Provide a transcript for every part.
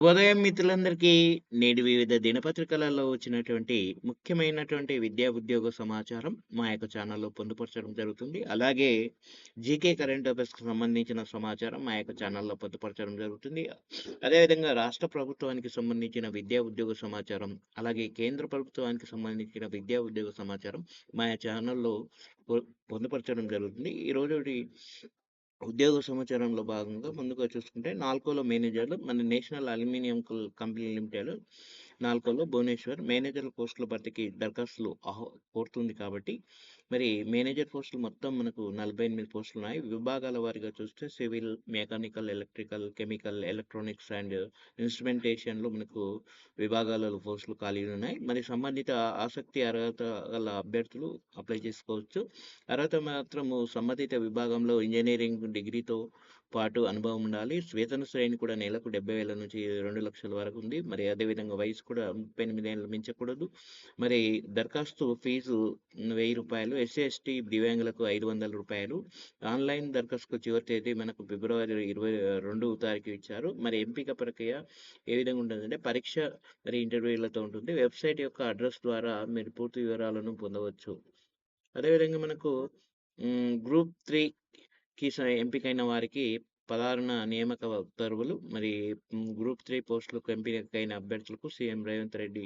ఉదయం మిత్రులందరికీ నేడు వివిధ దినపత్రికలలో వచ్చినటువంటి ముఖ్యమైనటువంటి విద్యా ఉద్యోగ సమాచారం మా యొక్క ఛానల్లో పొందుపరచడం జరుగుతుంది. అలాగే జీకే కరెంట్ అఫైర్స్‌కి సంబంధించిన సమాచారం మా యొక్క ఛానల్లో పొందుపరచడం జరుగుతుంది. అదేవిధంగా రాష్ట్ర ప్రభుత్వానికి సంబంధించిన విద్యా ఉద్యోగ సమాచారం, అలాగే కేంద్ర ప్రభుత్వానికి సంబంధించిన విద్యా ఉద్యోగ సమాచారం మా ఛానల్లో పొ పొందుపరచడం జరుగుతుంది. ఈరోజుటి ఉద్యోగ సమాచారంలో భాగంగా ముందుగా చూసుకుంటే నాల్కోలో మేనేజర్లు మన నేషనల్ అల్యూమినియం కంపెనీ లిమిటెడ్ నాల్కోలో భువనేశ్వర్ మేనేజర్ పోస్టుల భర్తీకి దరఖాస్తులు కోరుతుంది కాబట్టి మరి మేనేజర్ పోస్టులు మొత్తం మనకు 48 పోస్టులు ఉన్నాయి. విభాగాల వారీగా చూస్తే civil, mechanical, electrical, chemical, electronics and ఇన్స్ట్రుమెంటేషన్లో మనకు విభాగాలలో పోస్టులు ఖాళీలు ఉన్నాయి. మరి సంబంధిత ఆసక్తి అర్హత గల అభ్యర్థులు అప్లై చేసుకోవచ్చు. అర్హత మాత్రము సంబంధిత విభాగంలో ఇంజనీరింగ్ డిగ్రీతో పాటు అనుభవం ఉండాలి. వేతన శ్రేణి కూడా నెలకు 70,000 నుంచి 2,00,000 వరకు ఉంది. మరి అదేవిధంగా వయసు కూడా 38 ఏళ్ళు మించకూడదు. మరి దరఖాస్తు ఫీజు రూ. 1,000. ఎస్సీ, ఎస్టీ దివ్యాంగులకు రూ. 500. ఆన్‌లైన్ దరఖాస్తుకు చివరి తేదీ మనకు ఫిబ్రవరి 22 తారీఖు ఇచ్చారు. మరి ఎంపిక ప్రక్రియ ఏ విధంగా ఉంటుందంటే పరీక్ష మరి ఇంటర్వ్యూలతో ఉంటుంది. వెబ్‌సైట్ యొక్క అడ్రస్ ద్వారా మీరు పూర్తి వివరాలను పొందవచ్చు. అదేవిధంగా మనకు గ్రూప్ 3కి ఎంపికైన వారికి 16న నియామక ఉత్తర్వులు మరి గ్రూప్ 3 పోస్టులకు ఎంపికైన అభ్యర్థులకు సీఎం రేవంత్ రెడ్డి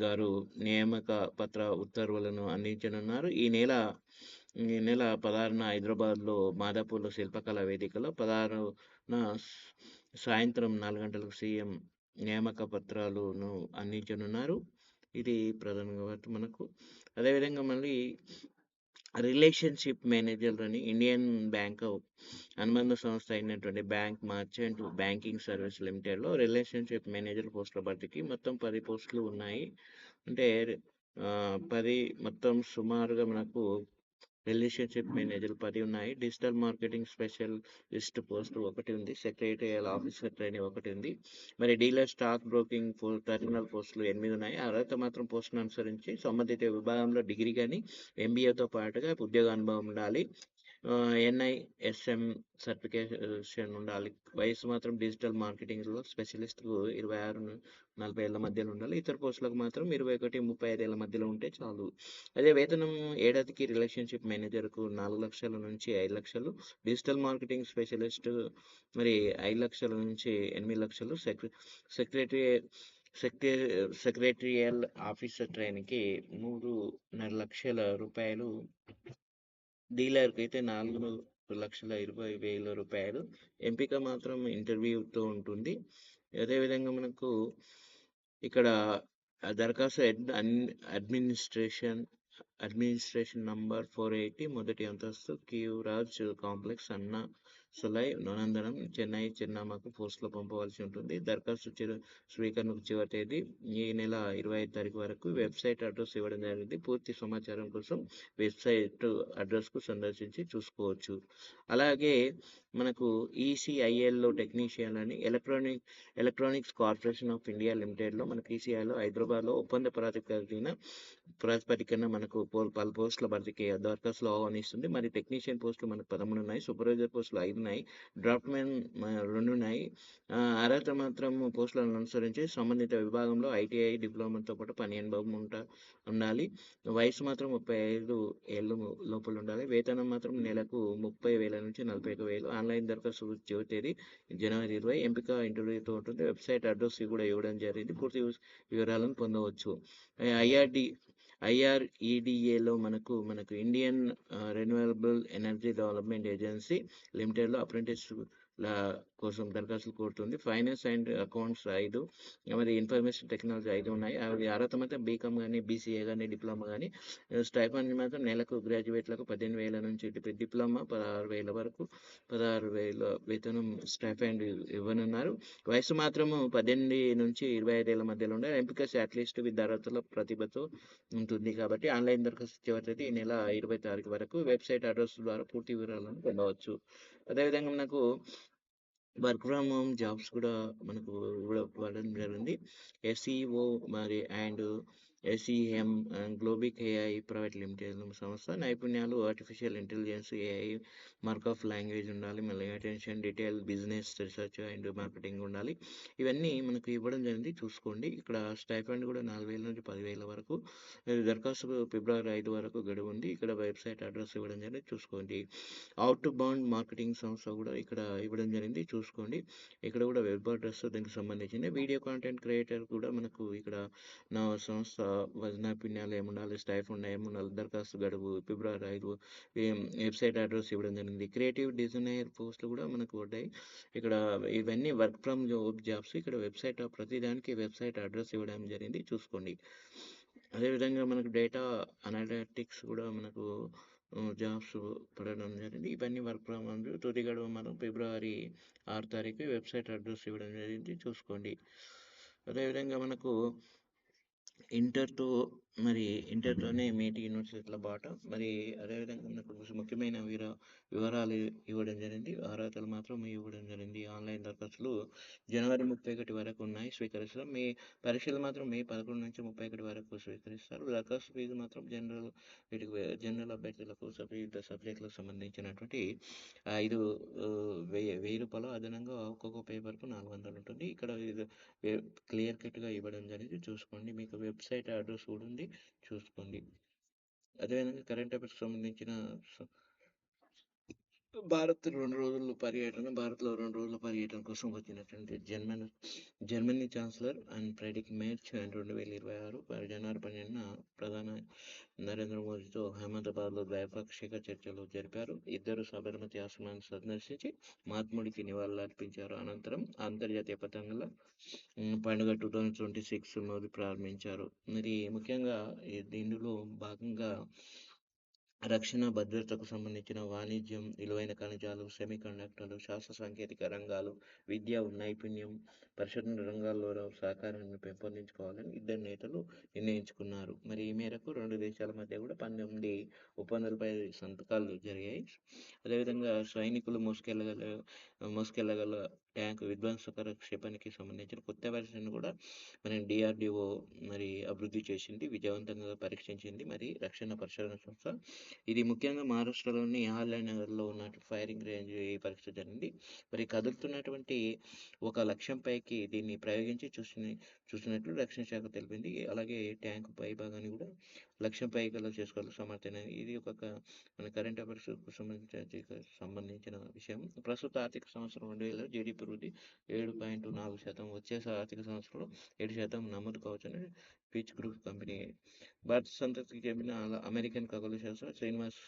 గారు నియామక పత్ర ఉత్తర్వులను అందించనున్నారు. ఈ నెల 16న హైదరాబాద్‌లో మాదాపూర్‌లో శిల్పకళా వేదికలో 16న సాయంత్రం 4 గంటలకు సీఎం నియామక పత్రాలను అందించనున్నారు. ఇది ప్రధానంగా మనకు. అదేవిధంగా మళ్ళీ రిలేషన్‌షిప్ మేనేజర్ అని ఇండియన్ బ్యాంక్ అనుబంధ సంస్థ అయినటువంటి బ్యాంక్ మర్చెంట్ బ్యాంకింగ్ సర్వీస్ లిమిటెడ్‌లో రిలేషన్‌షిప్ మేనేజర్ పోస్టుల భర్తీకి మొత్తం 10 పోస్టులు ఉన్నాయి. అంటే 10 మొత్తం సుమారుగా మనకు రిలేషన్‌షిప్ మేనేజర్లు 10 ఉన్నాయి. డిజిటల్ మార్కెటింగ్ స్పెషలిస్ట్ పోస్ట్ ఒకటి ఉంది. సెక్రటేరియల్ ఆఫీసర్ ట్రైనీ ఒకటి ఉంది. మరి డీలర్ స్టాక్ బ్రోకింగ్ టెర్మినల్ పోస్టులు 8 ఉన్నాయి. అర్హత మాత్రం పోస్టును అనుసరించి సంబంధిత విభాగంలో డిగ్రీ గాని, ఎంబీఏతో పాటుగా ఉద్యోగ అనుభవం ఉండాలి. ఎన్ఐఎస్ఎం సర్టిఫికేషన్ ఉండాలి. వయసు మాత్రం డిజిటల్ మార్కెటింగ్‌లో స్పెషలిస్ట్‌కు 26-40 ఏళ్ల మధ్యలో ఉండాలి. ఇతర పోస్టులకు మాత్రం 21-35 ఏళ్ల మధ్యలో ఉంటే చాలు. అదే వేతనం ఏడాదికి రిలేషన్‌షిప్ మేనేజర్‌కు 4,00,000 నుంచి 5,00,000, డిజిటల్ మార్కెటింగ్ స్పెషలిస్ట్ మరి 5,00,000 నుంచి 8,00,000, సెక్రటరీ సెక్రె సెక్రటేరియల్ ఆఫీసర్ ట్రైనీకి రూ. 3,50,000, డీలర్‌కైతే రూ. 4,20,000. ఎంపిక మాత్రం ఇంటర్వ్యూతో ఉంటుంది. అదేవిధంగా మనకు ఇక్కడ దరఖాస్తు అడ్మినిస్ట్రేషన్ నంబర్ 480 మొదటి అంతస్తు క్యూరాజ్ కాంప్లెక్స్ అన్నా సలై నందనం చెన్నై చిరునామాకు పోస్టులో పంపవలసి ఉంటుంది. దరఖాస్తు స్వీకరణకు చివరి తేదీ ఈ నెల 25 తారీఖు వరకు. వెబ్సైట్ అడ్రస్ ఇవ్వడం జరిగింది. పూర్తి సమాచారం కోసం వెబ్సైట్ అడ్రస్కు సందర్శించి చూసుకోవచ్చు. అలాగే మనకు ఈసీఐఎల్‌లో టెక్నీషియన్ అని ఎలక్ట్రానిక్స్ కార్పొరేషన్ ఆఫ్ ఇండియా లిమిటెడ్‌లో మనకు ఈసీఐలో హైదరాబాద్‌లో ఒప్పంద ప్రాతిపదికన మనకు పలు పోస్టుల భర్తీకి దరఖాస్తులు ఆహ్వానిస్తుంది. మరి టెక్నీషియన్ పోస్టులు మనకు 13 ఉన్నాయి. సూపర్వైజర్ పోస్టులు 5 ఉన్నాయి. డ్రాఫ్ట్‌మెన్ 2 ఉన్నాయి. అర్హత మాత్రం పోస్టులను అనుసరించి సంబంధిత విభాగంలో ఐటీఐ డిప్లొమాతో పాటు పని అనుభవం ఉండాలి. వయసు మాత్రం 35 ఏళ్ళు లోపల ఉండాలి. వేతనం మాత్రం నెలకు 30,000 నుంచి 41,000. ఆన్‌లైన్ దరఖాస్తు చివరి తేదీ జనవరి 20. ఎంపిక ఇంటర్వ్యూతో ఉంటుంది. వెబ్సైట్ అడ్రస్ కూడా ఇవ్వడం జరిగింది. పూర్తి వివరాలను పొందవచ్చు. ఐఆర్ఈడీఏలో మనకు Indian renewable energy development agency లిమిటెడ్‌లో అప్రెంటిస్‌ల కోసం దరఖాస్తులు కోరుతుంది. ఫైనాన్స్ అండ్ అకౌంట్స్ 5, మరి ఇన్ఫర్మేషన్ టెక్నాలజీ 5 ఉన్నాయి. అవి అర్హత మాత్రం బీకామ్ కానీ, బీసీఏ కానీ, డిప్లొమా కానీ. స్టైఫండ్ మాత్రం నెలకు గ్రాడ్యుయేట్లకు 18,000 నుంచి డిప్లొమా 16,000 వరకు 16,000 వేతనం స్టైఫండ్ ఇవ్వనున్నారు. వయసు మాత్రము 18 నుంచి 25 ఏళ్ల మధ్యలో ఉండాలి. ఎంపిక షార్ట్ లిస్ట్ విద్యార్థుల ప్రతిభతో ఉంటుంది కాబట్టి ఆన్‌లైన్ దరఖాస్తు చివరి తేదీ ఈ నెల 20 తారీఖు వరకు. వెబ్సైట్ అడ్రస్ ద్వారా పూర్తి వివరాలను పొందవచ్చు. అదేవిధంగా మనకు వర్క్ ఫ్రమ్ హోమ్ జాబ్స్ కూడా మనకు ఇవ్వడం జరిగింది. ఎస్ఈఓ మరి and SEM Globic AI private limited సంస్థ. నైపుణ్యాలు artificial intelligence, AI, markup language ఉండాలి. మళ్ళీ attention, detail, business research and marketing ఉండాలి. ఇవన్నీ మనకు ఇవ్వడం జరిగింది, చూసుకోండి. ఇక్కడ స్టైఫండ్ కూడా 4,000 నుంచి 10,000 వరకు. దరఖాస్తుకు ఫిబ్రవరి 5 వరకు గడువు ఉంది. ఇక్కడ వెబ్సైట్ అడ్రస్ ఇవ్వడం జరిగింది, చూసుకోండి. అవుట్ బౌండ్ మార్కెటింగ్ సంస్థ కూడా ఇక్కడ ఇవ్వడం జరిగింది, చూసుకోండి. ఇక్కడ కూడా వెబ్ అడ్రస్ దీనికి సంబంధించింది. వీడియో కాంటెంట్ క్రియేటర్ కూడా మనకు ఇక్కడ నా సంస్థ నైపుణ్యాలు ఏముండాలి, స్టైఫండ్ ఏముండాలి, దరఖాస్తు గడువు ఫిబ్రవరి 5, వెబ్సైట్ అడ్రస్ ఇవ్వడం జరిగింది. క్రియేటివ్ డిజైనర్ పోస్టులు కూడా మనకు పడ్డాయి. ఇక్కడ ఇవన్నీ వర్క్ ఫ్రమ్ జాబ్స్. ఇక్కడ వెబ్సైట్ ప్రతిదానికి వెబ్సైట్ అడ్రస్ ఇవ్వడం జరిగింది, చూసుకోండి. అదేవిధంగా మనకు డేటా అనలిటిక్స్ కూడా మనకు జాబ్స్ పడడం జరిగింది. ఇవన్నీ వర్క్ ఫ్రమ్ హోమ్. తుది గడువు మనం ఫిబ్రవరి 6 తారీఖు. వెబ్సైట్ అడ్రస్ ఇవ్వడం జరిగింది, చూసుకోండి. అదేవిధంగా మనకు ఇంటర్‌తో ఇంటర్‌తోనే మేటి యూనివర్సిటీల బాట. అదేవిధంగా మనకు ముఖ్యమైన వివరాలు ఇవ్వడం జరిగింది. అర్హతలు మాత్రం ఇవ్వడం జరిగింది. ఆన్‌లైన్ దరఖాస్తులు జనవరి 31 వరకు ఉన్నాయి, స్వీకరిస్తారు. పరీక్షలు మాత్రం మే 11 నుంచి 31 వరకు స్వీకరిస్తారు. దరఖాస్తు ఫీజు మాత్రం జనరల్ అభ్యర్థులకు వివిధ సబ్జెక్టులకు సంబంధించినటువంటి 1000 రూపాయలు అదనంగా ఒక్కొక్క పేపర్‌కు 400 ఉంటుంది. ఇక్కడ క్లియర్ కట్‌గా ఇవ్వడం జరిగింది, చూసుకోండి. మీకు వెబ్సైట్ అడ్రస్ కూడా ఉంది, చూసుకోండి. అదేవిధంగా కరెంట్ అఫైర్స్‌కి సంబంధించిన భారత్‌లో 2 రోజుల పర్యటన కోసం వచ్చినటువంటి Germany chancellor and Friedrich Merz 2026 జనవరి 12న ప్రధాని నరేంద్ర మోదీతో అహ్మదాబాద్లో ద్వైపాక్షిక చర్చలు జరిపారు. ఇద్దరు సబర్మతి ఆశ్రమాన్ని సందర్శించి మహాత్ముడికి నివాళులర్పించారు. అనంతరం అంతర్జాతీయ పతంగుల పండుగ 2026 మోదీ ప్రారంభించారు. ముఖ్యంగా దీనిలో భాగంగా రక్షణ భద్రతకు సంబంధించిన వాణిజ్యం, విలువైన ఖనిజాలు, సెమీకండక్టర్లు, శాస్త్ర సాంకేతిక రంగాలు, విద్య, నైపుణ్యం, పరిశోధన రంగాల్లో సహకారాన్ని పెంపొందించుకోవాలని ఇద్దరు నేతలు నిర్ణయించుకున్నారు. ఈ మేరకు రెండు దేశాల మధ్య కూడా 19 ఒప్పందాలపై సంతకాలు జరిగాయి. అదేవిధంగా సైనికులు మోసుకెళ్లగల ట్యాంక్ విధ్వంసకర క్షిపణికి సంబంధించిన కొత్త వెర్షన్ కూడా డిఆర్డిఓ అభివృద్ధి చేసింది, విజయవంతంగా పరీక్షించింది రక్షణ పరిశోధన సంస్థ. ఇది ముఖ్యంగా మహారాష్ట్రలోని నగర్లో ఉన్న ఫైరింగ్ రేంజ్ ఈ పరీక్ష జరిగింది. కదులుతున్నటువంటి ఒక లక్ష్యం పైకి దీన్ని ప్రయోగించి చూసినట్లు రక్షణ శాఖ తెలిపింది. అలాగే ట్యాంకు పై భాగాన్ని కూడా లక్ష్యం పైకి చేసుకోవాలి సమర్థన. ఇది ఒక మన కరెంట్ అఫైర్స్ సంబంధించిన విషయం. ప్రస్తుత ఆర్థిక సంవత్సరం 2000 జీడీపీ వృద్ధి 7.4%, వచ్చే ఆర్థిక సంవత్సరంలో 7% నమోదు కావచ్చని పిచ్ గ్రూప్ కంపెనీ. భారత సంతతికి చెందిన అమెరికన్ ఖగోళ శాస్త్ర Srinivas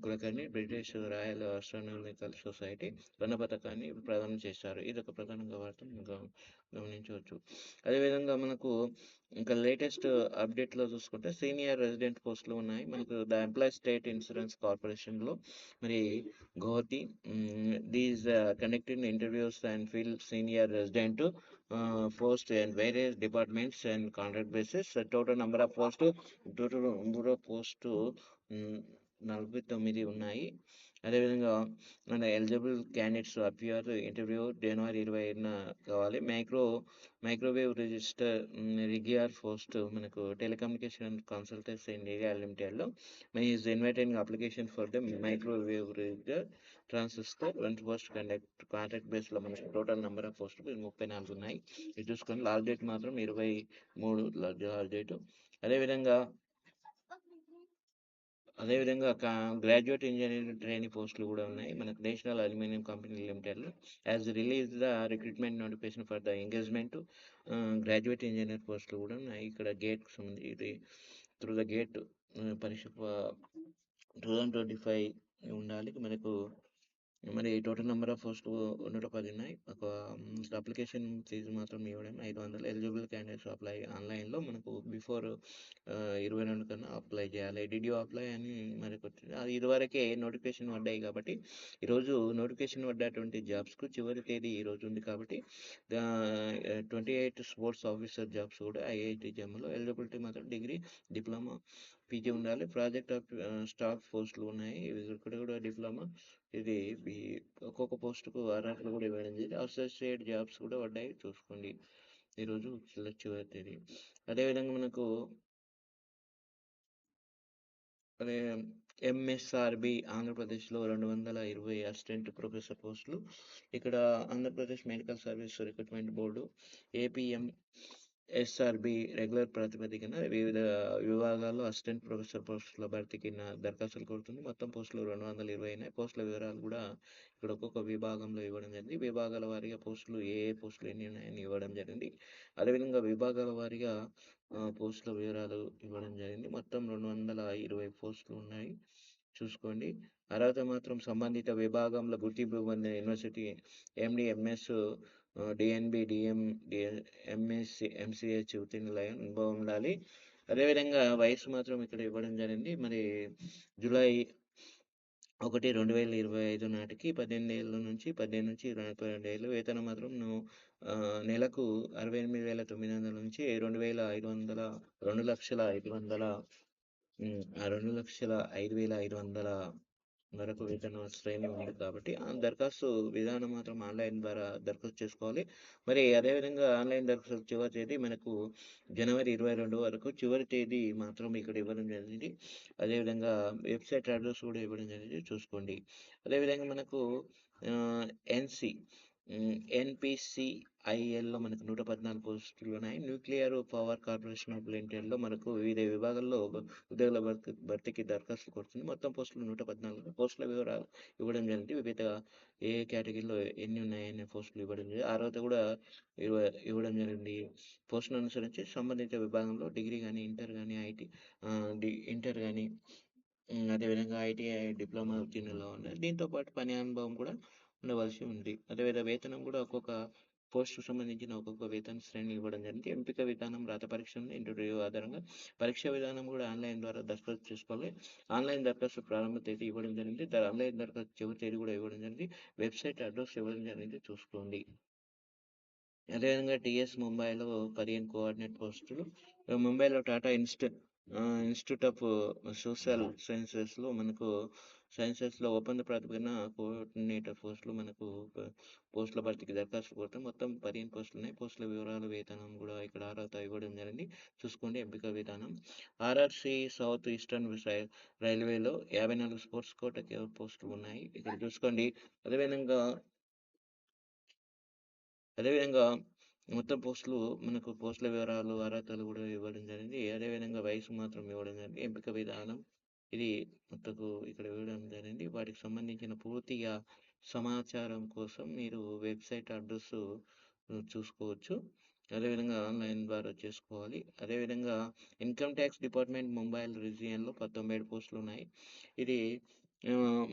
Kulkarni British royal astronomical society వర్ణ పథకాన్ని ప్రదానం చేశారు. ఇది ఒక ప్రధానంగా వార్తను గమనించవచ్చు. అదేవిధంగా మనకు ఇంకా లేటెస్ట్ అప్డేట్లో చూసుకుంటే సీనియర్ రెసిడెంట్ పోస్టులు ఉన్నాయి. మనకు ద ఎంప్లాయీ స్టేట్ ఇన్సూరెన్స్ కార్పొరేషన్లో Guwahati these conducting interviews and fill senior resident post and various departments and contract basis. Total number of post 49 ఉన్నాయి. అదేవిధంగా మన ఎలిజిబుల్ క్యాండిడేట్స్ అపియర్ ఇంటర్వ్యూ జనవరి 25న కావాలి. మైక్రోవేవ్ రిజిస్టర్ రిగియర్ పోస్ట్ మనకు టెలికమ్యూనికేషన్ కన్సల్టెన్సీ ఇండియా లిమిటెడ్లో is inviting application for the microwave register transistor post contract బేస్లో మనకు టోటల్ నెంబర్ ఆఫ్ పోస్ట్ 34 ఉన్నాయి. ఇది చూసుకొని లాస్ట్ డేట్ మాత్రం 23 లాస్ట్ డేటు. అదేవిధంగా గ్రాడ్యుయేట్ ఇంజనీరింగ్ ట్రైనింగ్ పోస్టులు కూడా ఉన్నాయి. మనకు నేషనల్ అల్యూమినియం కంపెనీ లిమిటెడ్లో has release the recruitment notification for the engagement graduate engineer పోస్టులు కూడా ఉన్నాయి. ఇక్కడ గేట్కి సంబంధించి ఇది త్రూ ద గేట్ పరీక్ష 2025 ఉండాలి. టోటల్ నెంబర్ ఆఫ్ పోస్టులు 110 ఉన్నాయి. ఒక అప్లికేషన్ ఫీజు మాత్రం ఇవ్వడం 500. ఎలిజిబుల్ క్యాండిడేట్స్ అప్లై ఆన్లైన్లో మనకు బిఫోర్ 22 కన్నా అప్లై చేయాలి. డిడ్ అప్లై అని అది ఇదివరకే నోటిఫికేషన్ పడ్డాయి కాబట్టి ఈరోజు నోటిఫికేషన్ పడ్డటువంటి జాబ్స్కు చివరి తేదీ ఈరోజు ఉంది కాబట్టి 28 స్పోర్ట్స్ ఆఫీసర్ జాబ్స్ కూడా ఐఐటి జమ్మలో ఎలిజిబిలిటీ మాత్రం డిగ్రీ, డిప్లొమా, పీజీ ఉండాలి. ప్రాజెక్ట్ ఆఫ్ స్టాఫ్ పోస్టులు ఉన్నాయి. ఇక్కడ కూడా డిప్లొమా. ఇది ఒక్కొక్క పోస్టుకు అర్హతలు కూడా ఇవ్వడం జరిగింది. అసోసియేట్ జాబ్స్ కూడా పడ్డాయి, చూసుకోండి. ఈరోజు చివరి తేదీ. అదేవిధంగా మనకు అదే ఎంఎస్ఆర్‌బి ఆంధ్రప్రదేశ్‌లో 220 అసిస్టెంట్ ప్రొఫెసర్ పోస్టులు. ఇక్కడ Andhra Pradesh medical service recruitment board APMSRB regular ప్రాతిపదికన వివిధ విభాగాల్లో అసిస్టెంట్ ప్రొఫెసర్ పోస్టుల భర్తీకి దరఖాస్తులు కోరుతుంది. మొత్తం పోస్టులు 220 అయినాయి. పోస్టుల వివరాలు కూడా ఇక్కడ ఒక్కొక్క విభాగంలో ఇవ్వడం జరిగింది. విభాగాల వారీగా పోస్టులు ఏ ఏ పోస్టులు ఎన్ని ఉన్నాయని ఇవ్వడం జరిగింది. అదేవిధంగా విభాగాల వారీగా పోస్టుల వివరాలు ఇవ్వడం జరిగింది. మొత్తం 220 పోస్టులు ఉన్నాయి. చూసుకోండి. అర్హత మాత్రం సంబంధిత విభాగంలో గుర్తింపు పొందిన యూనివర్సిటీ ఎండి, ఎంఎస్, డిఎన్బి, ఎంఎస్సి, ఎంసీహెచ్ ఉత్తీర్ణులై అనుభవం ఉండాలి. అదేవిధంగా వయసు మాత్రం ఇక్కడ ఇవ్వడం జరిగింది. మరి జూలై 1, 2025 నాటికి 18 ఏళ్ళ నుంచి 18 నుంచి 22 ఏళ్ళు. వేతనం మాత్రం నెలకు 68,900 నుంచి 2,500 2,05,500 2,05,500 వరకు వేతన శ్రేణి ఉంది కాబట్టి దరఖాస్తు విధానం మాత్రం ఆన్లైన్ ద్వారా దరఖాస్తు చేసుకోవాలి. మరి అదేవిధంగా ఆన్లైన్ దరఖాస్తు చివరి తేదీ మనకు జనవరి 22 వరకు చివరి తేదీ మాత్రం ఇక్కడ ఇవ్వడం జరిగింది. అదేవిధంగా వెబ్సైట్ అడ్రస్ కూడా ఇవ్వడం జరిగింది, చూసుకోండి. అదేవిధంగా మనకు ఎన్సి ఎన్పిసిఐఎల్లో మనకు 114 పోస్టులు ఉన్నాయి. న్యూక్లియర్ పవర్ కార్పొరేషన్ ఆఫ్ లిమిటెడ్లో మనకు వివిధ విభాగాల్లో ఉద్యోగుల భర్తీకి దరఖాస్తులు కోరుతుంది. మొత్తం పోస్టులు 114. పోస్టుల వివరాలు ఇవ్వడం జరిగింది. వివిధ ఏ కేటగిరీలో ఎన్ని ఉన్నాయనే పోస్టులు ఇవ్వడం జరిగింది. అర్హత కూడా ఇవ్వడం జరిగింది. పోస్టును అనుసరించి సంబంధిత విభాగంలో డిగ్రీ కానీ, ఇంటర్ కానీ, ఇంటర్ కానీ, అదేవిధంగా ఐటీఐ డిప్లొమా ఉత్తీర్ణులు ఉన్నాయి. దీంతో పాటు పని అనుభవం కూడా ఉండవలసి ఉంది. అదేవిధంగా వేతనం కూడా ఒక్కొక్క పోస్టుకు సంబంధించిన ఒక్కొక్క వేతన శ్రేణి ఇవ్వడం జరిగింది. ఎంపిక విధానం రాత పరీక్ష ఉంది. ఇంటర్వ్యూ ఆధారంగా పరీక్ష విధానం కూడా ఆన్లైన్ ద్వారా దరఖాస్తు చేసుకోవాలి. ఆన్లైన్ దరఖాస్తు ప్రారంభ తేదీ ఇవ్వడం జరిగింది. ఆన్లైన్ దరఖాస్తు చివరి తేదీ కూడా ఇవ్వడం జరిగింది. వెబ్సైట్ అడ్రస్ ఇవ్వడం జరిగింది, చూసుకోండి. అదేవిధంగా టీఎస్ ముంబైలో 15 కోఆర్డినేట్ పోస్టులు. ముంబైలో టాటా ఇన్స్టిట్యూట్ ఆఫ్ సోషల్ సైన్సెస్లో మనకు సైన్సెస్లో ఒప్పంద ప్రాతిపదికన కోఆర్డినేటర్ పోస్టులు మనకు పోస్టుల భర్తీకి దరఖాస్తు కోరుతాం. మొత్తం 15 పోస్టులు ఉన్నాయి. పోస్టుల వివరాలు, వేతనం కూడా ఇక్కడ అర్హత ఇవ్వడం జరిగింది, చూసుకోండి. ఎంపిక విధానం ఆర్ఆర్సి సౌత్ ఈస్టర్న్ రైల్వేలో 54 స్పోర్ట్స్ కోట పోస్టులు ఉన్నాయి, ఇక్కడ చూసుకోండి. అదేవిధంగా మొత్తం పోస్టులు మనకు పోస్టుల వివరాలు, అర్హతలు కూడా ఇవ్వడం జరిగింది. అదేవిధంగా వయసు మాత్రం ఇవ్వడం జరిగింది. ఎంపిక విధానం ఇది మొత్తకు ఇక్కడ ఇవ్వడం జరిగింది. వాటికి సంబంధించిన పూర్తిగా సమాచారం కోసం మీరు వెబ్సైట్ అడ్రస్ చూసుకోవచ్చు. అదేవిధంగా ఆన్లైన్ ద్వారా చేసుకోవాలి. అదేవిధంగా ఇన్కమ్ ట్యాక్స్ డిపార్ట్మెంట్ ముంబై రీజియన్లో 19 పోస్టులు ఉన్నాయి. ఇది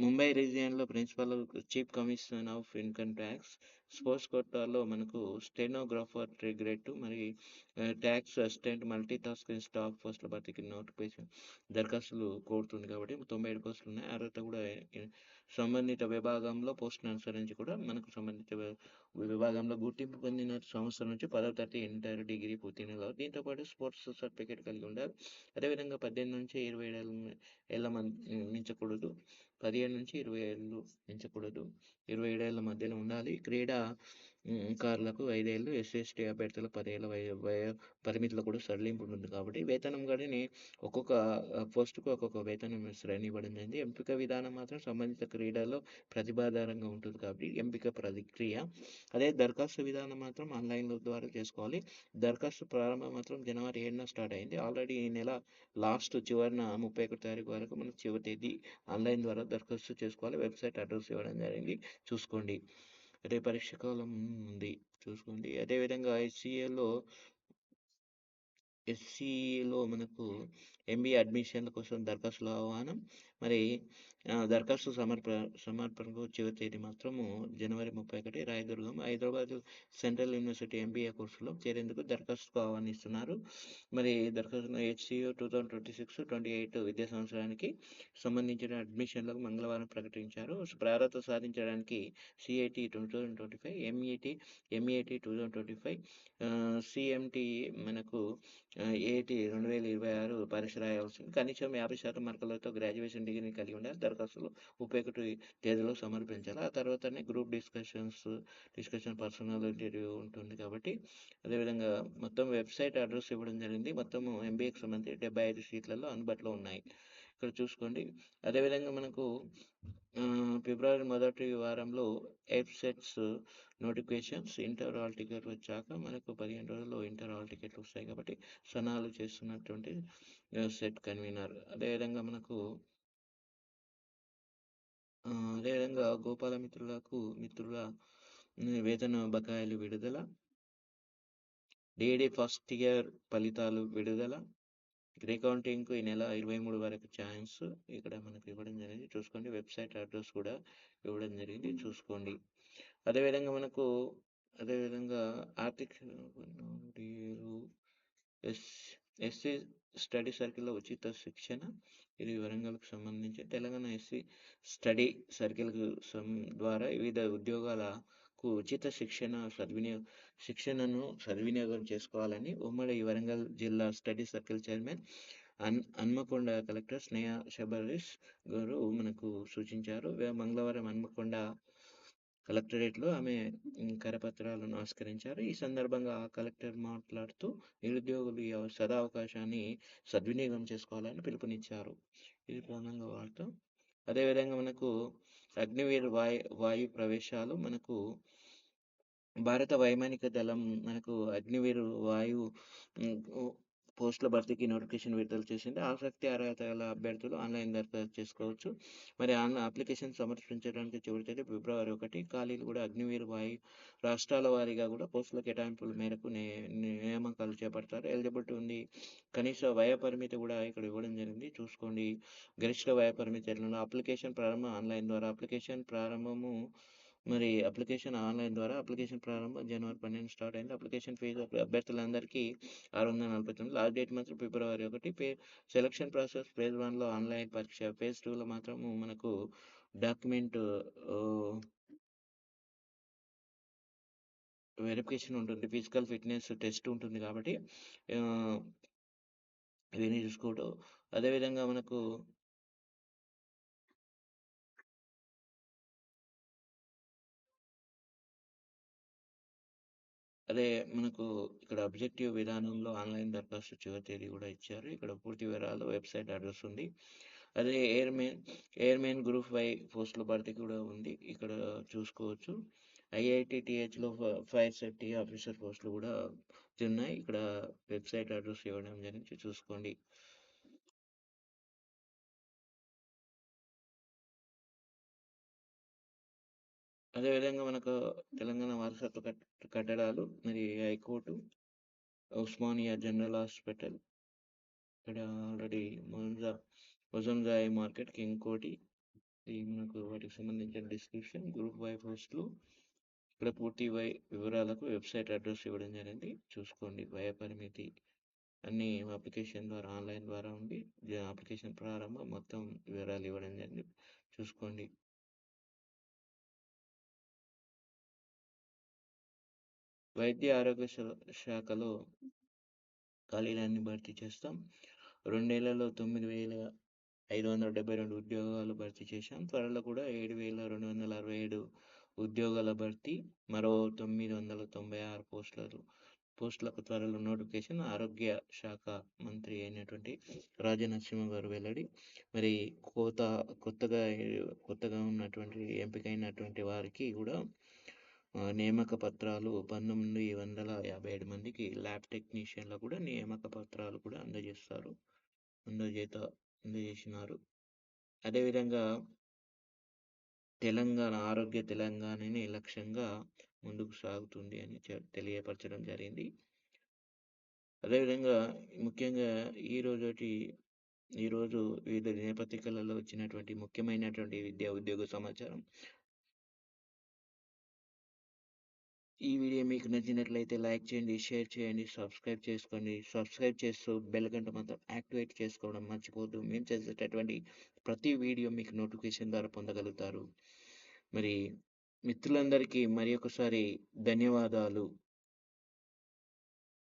ముంబై రీజియన్లో principal chief commissioner of income tax. Sports కోటాలో మనకు స్టెనోగ్రాఫర్ గ్రేడ్ మరి tax assistant multi tasking staff పోస్టుల భర్తీకి నోటిఫికేషన్ దరఖాస్తులు కోరుతుంది కాబట్టి 97 పోస్టులు ఉన్నాయి. అర్హత కూడా సంబంధిత విభాగంలో పోస్టును అనుసరించి కూడా మనకు సంబంధిత విభాగంలో గుర్తింపు పొందిన సంవత్సరం నుంచి 10వ తరగతి, ఇంటర్, డిగ్రీ ఉత్తీర్ణులు. దీంతో పాటు స్పోర్ట్స్ సర్టిఫికేట్ కలిగి ఉండాలి. అదేవిధంగా 18 నుంచి 27 ఏళ్ళ మించకూడదు. 15 నుంచి 20 ఏళ్ళు మించకూడదు. 27 ఏళ్ళ మధ్యన ఉండాలి. క్రీడాకారులకు 5 ఏళ్ళు, ఎస్సీ/ఎస్టీ అభ్యర్థులకు 10 ఏళ్ళ వయ పరిమితిలో కూడా సడలింపు ఉంటుంది కాబట్టి వేతనం కానీ ఒక్కొక్క పోస్టుకు ఒక్కొక్క వేతనం శ్రేణి ఇవ్వడం జరిగింది. ఎంపిక విధానం మాత్రం సంబంధిత క్రీడల్లో ప్రతిభాధారంగా ఉంటుంది కాబట్టి ఎంపిక ప్రక్రియ. అదే దరఖాస్తు విధానం మాత్రం ఆన్లైన్ ద్వారా చేసుకోవాలి. దరఖాస్తు ప్రారంభం మాత్రం జనవరి 7న స్టార్ట్ అయింది. ఆల్రెడీ ఈ నెల చివరిన 31 తారీఖు వరకు మనకు చివరి తేదీ. ఆన్లైన్ ద్వారా దరఖాస్తు చేసుకోవాలి. వెబ్సైట్ అడ్రస్ ఇవ్వడం జరిగింది, చూసుకోండి. అదే పరీక్ష కాలం ఉంది, చూసుకోండి. అదేవిధంగా ఎస్సీలో మనకు ఎంబీఏ అడ్మిషన్ల కోసం దరఖాస్తుల ఆహ్వానం. మరి దరఖాస్తు సమర్పణకు చివరి తేదీ మాత్రము జనవరి 31. Rayadurgam, Hyderabad central university MBA కోర్సులో చేరేందుకు దరఖాస్తుకు ఆహ్వానిస్తున్నారు. మరి దరఖాస్తు HCU 2026-28 విద్యా సంవత్సరానికి సంబంధించిన అడ్మిషన్లకు మంగళవారం ప్రకటించారు. ప్రారత సాధించడానికి CIT 2025, MEAT 2025, CMT మనకు AT 2026 పరీక్ష రాయాల్సింది. కనీసం 50% మార్కులతో గ్రాడ్యుయేషన్ డిగ్రీని కలిగి ఉండాలి. దరఖాస్తులు 31 తేదీలో సమర్పించాలి. ఆ తర్వాతనే గ్రూప్ డిస్కషన్ పర్సనల్ ఇంటర్వ్యూ ఉంటుంది కాబట్టి. అదేవిధంగా మొత్తం వెబ్సైట్ అడ్రస్ ఇవ్వడం జరిగింది. మొత్తం MBAకి సంబంధించి 75 సీట్లలో అందుబాటులో ఉన్నాయి. ఇక్కడ చూసుకోండి. అదేవిధంగా మనకు ఫిబ్రవరి మొదటి వారంలో ఎఫ్సెట్స్ నోటిఫికేషన్స్ ఇంటర్ హాల్ టికెట్ వచ్చాక మనకు 15 రోజుల్లో ఇంటర్ హాల్ టికెట్లు వస్తాయి కాబట్టి సన్నాహాలు చేస్తున్నటువంటి సెట్ కన్వీనర్. అదేవిధంగా మనకు అదేవిధంగా గోపాల మిత్రుల వేతన బకాయిలు విడుదల, డీడీ ఫస్ట్ ఇయర్ ఫలితాలు విడుదల, రీకౌంటింగ్‌కు ఈ నెల 23 వరకు ఛాన్స్ ఇక్కడ మనకు ఇవ్వడం జరిగింది. చూసుకోండి. వెబ్‌సైట్ అడ్రస్ కూడా ఇవ్వడం జరిగింది. చూసుకోండి. అదేవిధంగా మనకు అదేవిధంగా ఆర్థిక ఎస్ ఎస్సీ స్టడీ సర్కిల్‌లో ఉచిత శిక్షణ. ఇది వరంగల్‌కు సంబంధించి తెలంగాణ ఎస్సీ స్టడీ సర్కిల్‌కు ద్వారా వివిధ ఉద్యోగాలకు ఉచిత శిక్షణను సద్వినియోగం చేసుకోవాలని ఉమ్మడి వరంగల్ జిల్లా study circle chairman Hanamkonda collector Sneha Shabarish గారు మనకు సూచించారు. మంగళవారం హన్మకొండ కలెక్టరేట్లో ఆమె కరపత్రాలను ఆవిష్కరించారు. ఈ సందర్భంగా కలెక్టర్ మాట్లాడుతూ నిరుద్యోగులు ఈ సదవకాశాన్ని సద్వినియోగం చేసుకోవాలని పిలుపునిచ్చారు. ఇది ప్రధానంగా వార్త. అదేవిధంగా మనకు అగ్నివీర్ వాయు ప్రవేశాలు మనకు భారత వైమానిక దళం మనకు అగ్నివీర్ వాయు పోస్టుల భర్తీకి నోటిఫికేషన్ విడుదల చేసింది. ఆసక్తి అర్హత గల అభ్యర్థులు ఆన్లైన్ దరఖాస్తు చేసుకోవచ్చు. మరి అప్లికేషన్ సమర్పించడానికి చివరి తేదీ ఫిబ్రవరి 1. ఖాళీలు కూడా అగ్నివీర్ వాయు రాష్ట్రాల వారీగా కూడా పోస్టుల కేటాయింపుల మేరకు నియామకాలు చేపడతారు. ఎలిజిబిలిటీ ఉంది. కనీస వయ పరిమితి కూడా ఇక్కడ ఇవ్వడం జరిగింది. చూసుకోండి. గరిష్ట వయ పరిమితి ఎట్లా అప్లికేషన్ ప్రారంభం ఆన్లైన్ ద్వారా అప్లికేషన్ ఆన్లైన్ ద్వారా అప్లికేషన్ ప్రారంభం జనవరి 12 స్టార్ట్ అయింది. అప్లికేషన్ ఫీజు అభ్యర్థులందరికీ 649. లాస్ట్ డేట్ మాత్రం ఫిబ్రవరి 1. సెలక్షన్ ప్రాసెస్ ఫేజ్ 1లో ఆన్లైన్ పరీక్ష, ఫేజ్ 2లో మాత్రం మనకు డాక్యుమెంట్ వెరిఫికేషన్ ఉంటుంది. ఫిజికల్ ఫిట్నెస్ టెస్ట్ ఉంటుంది కాబట్టి ఇవన్నీ చూసుకోవడం. అదేవిధంగా మనకు మనకు ఇక్కడ అబ్జెక్టివ్ విధానంలో ఆన్లైన్ దరఖాస్తు చివరి తేదీ కూడా ఇచ్చారు. ఇక్కడ పూర్తి వివరాలు వెబ్సైట్ అడ్రస్ ఉంది. అదే ఎయిర్మెన్ గ్రూప్ 5 పోస్టుల భర్తీ కూడా ఉంది. ఇక్కడ చూసుకోవచ్చు. IITTHలో ఫైర్ సేఫ్టీ ఆఫీసర్ పోస్టులు కూడా ఉన్నాయి. ఇక్కడ వెబ్సైట్ అడ్రస్ ఇవ్వడం జరిగింది. చూసుకోండి. అదేవిధంగా మనకు తెలంగాణ వారసత్వ కట్టడాలు మరి హైకోర్టు, ఉస్మానియా జనరల్ హాస్పిటల్, ఇక్కడ ఆల్రెడీ మొజంజాయి మార్కెట్, కింగ్ కోటి, మనకు వాటికి సంబంధించిన డిస్క్రిప్షన్, గ్రూప్ 5 పోస్టులు. ఇక్కడ పూర్తి వివరాలకు వెబ్సైట్ అడ్రస్ ఇవ్వడం జరిగింది. చూసుకోండి. వయ పరిమితి అన్ని అప్లికేషన్ ద్వారా ఆన్లైన్ ద్వారా ఉంది. అప్లికేషన్ ప్రారంభం మొత్తం వివరాలు ఇవ్వడం జరిగింది. చూసుకోండి. వైద్య ఆరోగ్య శాఖలో ఖాళీలన్నీ భర్తీ చేస్తాం. 2 నెలల్లో 9,572 ఉద్యోగాలు భర్తీ చేశాం. త్వరలో కూడా 7,267 ఉద్యోగాల భర్తీ, మరో 996 పోస్టులకు త్వరలో నోటిఫికేషన్. ఆరోగ్య శాఖ మంత్రి అయినటువంటి రాజనరసింహ గారు వెల్లడి. మరి కొత్తగా ఉన్నటువంటి ఎంపికైనటువంటి వారికి కూడా నియామక పత్రాలు 1957 మందికి ల్యాబ్ టెక్నీషియన్లకు కూడా నియామక పత్రాలు కూడా అందజేసినారు. అదేవిధంగా ఆరోగ్య తెలంగాణని లక్ష్యంగా ముందుకు సాగుతుంది అని తెలియపరచడం జరిగింది. అదేవిధంగా ముఖ్యంగా ఈరోజు వివిధ దినపత్రికలలో వచ్చినటువంటి ముఖ్యమైనటువంటి విద్యా ఉద్యోగ సమాచారం. ఈ వీడియో మీకు నచ్చినట్లయితే లైక్ చేయండి, షేర్ చేయండి, సబ్స్క్రైబ్ చేసుకోండి. సబ్స్క్రైబ్ చేస్తూ బెల్ గంట మాత్రం యాక్టివేట్ చేసుకోవడం మర్చిపోద్దు. మేము చేసేటటువంటి ప్రతి వీడియో మీకు నోటిఫికేషన్ ద్వారా పొందగలుగుతారు. మరి మిత్రులందరికీ మరి ఒకసారి ధన్యవాదాలు.